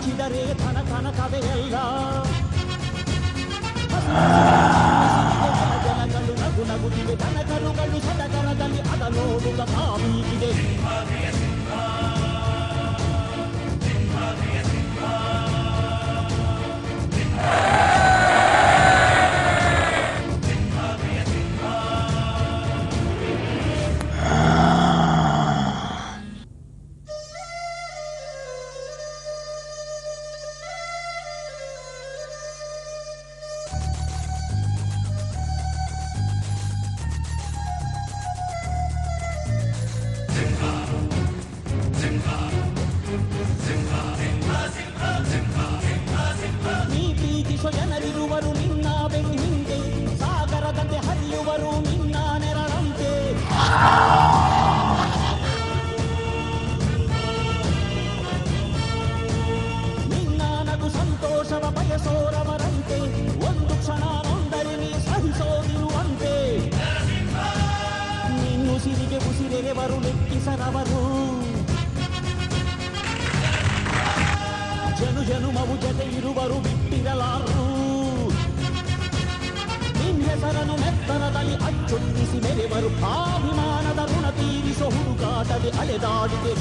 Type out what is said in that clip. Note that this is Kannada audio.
ಹಂಚಿದರೆ ಧನ ಕನಕವೆಲ್ಲ ಜನಗಳು ನಗು ನಗುತ್ತಿವೆ ಕನಕರುಗಳು ಸಡಗರದಲ್ಲಿ ಅದ ನೋಡುವ ಕಾವೀಗಿದೆ ಜನರಿರುವರು ನಿನ್ನ ಬೆನ್ನು ಹಿಂದೆ ಸಾಗರದಂತೆ ಹರಿಯುವರು ನಿನ್ನ ನೆರಳಂತೆ ನಿನ್ನ ನಗು ಸಂತೋಷವ ಬಯಸೋರವರಂತೆ ಒಂದು ಕ್ಷಣ ನೊಂದರೆ ನೀ ಸಹಿಸೋದಿರುವಂತೆ ನಿನ್ನುಸಿರಿಗೆ ಉಸಿರೆರೆವರು ಲೆಕ್ಕಿಸರವರು ಜನುಮವು ಜತೆ ಇರುವರು ಬಿಟ್ಟಿರಲಾರು ನಿನ್ನೆಸರನು ಮೆತ್ತನದಲ್ಲಿ ಅಚ್ಚೊನ್ನಿಸಿ ಮೆರೆವರು ಅಭಿಮಾನದ ಋಣ ತೀರಿಸೋ ಹುಡುಗಾಟದೆ ಅಲೆದಾಡಿದೆ